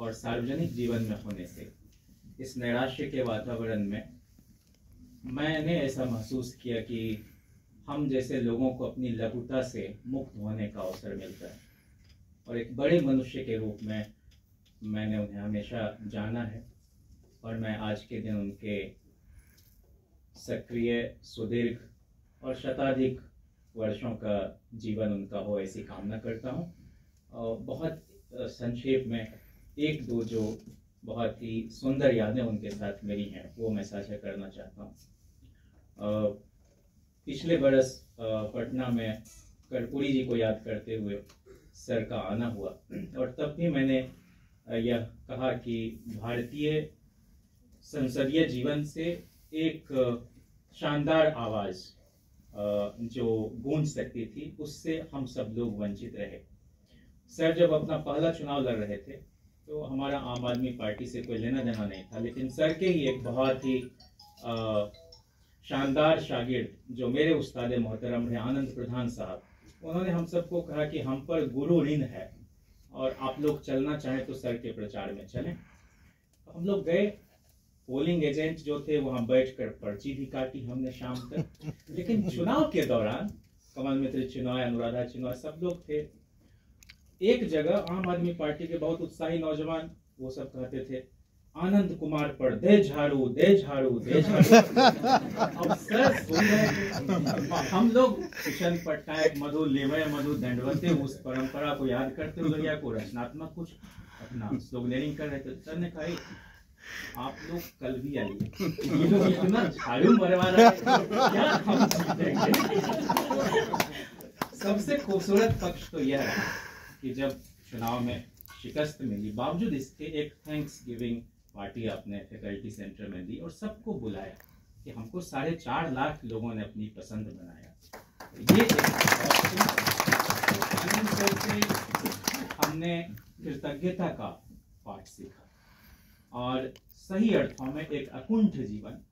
और सार्वजनिक जीवन में होने से इस नैराश्य के वातावरण में मैंने ऐसा महसूस किया कि हम जैसे लोगों को अपनी लघुता से मुक्त होने का अवसर मिलता है, और एक बड़े मनुष्य के रूप में मैंने उन्हें हमेशा जाना है, और मैं आज के दिन उनके सक्रिय, सुदीर्घ और शताधिक वर्षों का जीवन उनका हो ऐसी कामना करता हूँ। और बहुत संक्षेप में एक दो जो बहुत ही सुंदर यादें उनके साथ मेरी हैं वो मैं साझा करना चाहता हूँ। पिछले बरस पटना में कर्पूरी जी को याद करते हुए सर का आना हुआ, और तब भी मैंने यह कहा कि भारतीय संसदीय जीवन से एक शानदार आवाज़ जो गूंज सकती थी, उससे हम सब लोग वंचित रहे। सर जब अपना पहला चुनाव लड़ रहे थे तो हमारा आम आदमी पार्टी से कोई लेना देना नहीं था, लेकिन सर के ही एक बहुत ही शानदार शागिर्द जो मेरे उस्ताद मोहतरम रहे आनंद प्रधान साहब, उन्होंने हम सबको कहा कि हम पर गुरु ऋण है और आप लोग चलना चाहें तो सर के प्रचार में चलें। तो हम लोग गए, पोलिंग एजेंट जो थे वहां बैठकर पर्ची भी काटी हमने शाम तक। लेकिन चुनाव के दौरान कमल मित्र चिनॉय, अनुराधा चिनॉय सब लोग थे। एक जगह आम आदमी पार्टी के बहुत उत्साही नौजवान वो सब कहते थे, आनंद कुमार पर दे झाड़ू दे झाड़ू दे झाड़ू। अब सर सुन रहे, हम लोग किशन पटनायक, मधु लेवय, मधु दंडवते उस परंपरा को याद करते हुए को रचनात्मक कुछ अपना स्लोगनेरिंग कर रहे थे। सर ने कहा आप लोग कल भी आइए, ये लोग इतना झाड़ू मरवा रहे हैं, क्या हम जीतेंगे? सबसे खूबसूरत पक्ष तो यह है कि जब चुनाव में शिकस्त मिली, बावजूद इसके एक थैंक्स गिविंग पार्टी अपने फैकल्टी सेंटर में दी और सबको बुलाया कि हमको 4.5 लाख लोगों ने अपनी पसंद बनाया। ये हमने कृतज्ञता का पाठ सीखा और सही अर्थों में एक अकुंठ जीवन,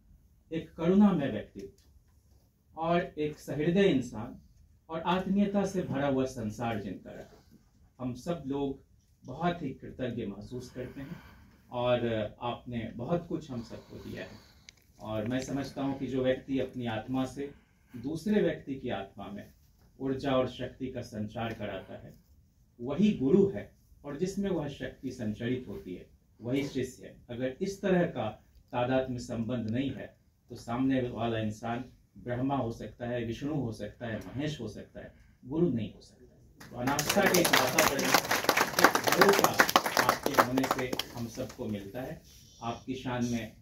एक करुणामय व्यक्तित्व और एक सहृदय इंसान और आत्मीयता से भरा हुआ संसार जिनका रहा, हम सब लोग बहुत ही कृतज्ञ महसूस करते हैं। और आपने बहुत कुछ हम सबको दिया है, और मैं समझता हूँ कि जो व्यक्ति अपनी आत्मा से दूसरे व्यक्ति की आत्मा में ऊर्जा और शक्ति का संचार कराता है वही गुरु है, और जिसमें वह शक्ति संचरित होती है वही शिष्य है। अगर इस तरह का तादात्म्य संबंध नहीं है तो सामने वाला इंसान ब्रह्मा हो सकता है, विष्णु हो सकता है, महेश हो सकता है, गुरु नहीं हो सकता। तो अनास्था के भरोसा आपके होने से हम सबको मिलता है। आपकी शान में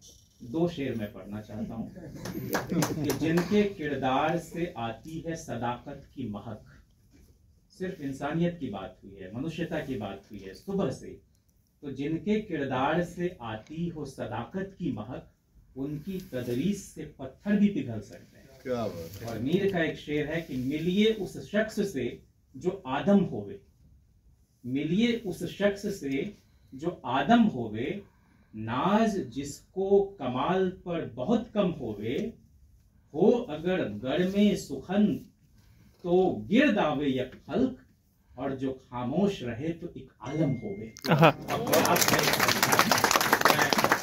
2 शेर मैं पढ़ना चाहता हूँ कि जिनके किरदार से आती है सदाकत की महक, सिर्फ इंसानियत की बात हुई है, मनुष्यता की बात हुई है सुबह से, तो जिनके किरदार से आती हो सदाकत की महक, उनकी तदरीस से पत्थर भी पिघल सकते हैं। क्या बात है। और मीर का एक शेर है कि मिलिए उस शख्स से जो आदम होवे, मिलिए उस शख्स से जो आदम होवे, नाज जिसको कमाल पर बहुत कम होवे, हो अगर गढ़ में सुखन तो गिरद आवे यक हल्क, और जो खामोश रहे तो एक आलम होवे। मैं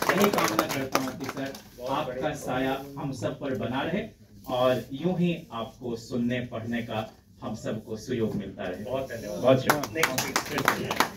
यही कामना करता हूँ कि सर आपका साया हम सब पर बना रहे और यूं ही आपको सुनने पढ़ने का हम सबको सुयोग मिलता रहे। बहुत धन्यवाद। बहुत शुक्रिया।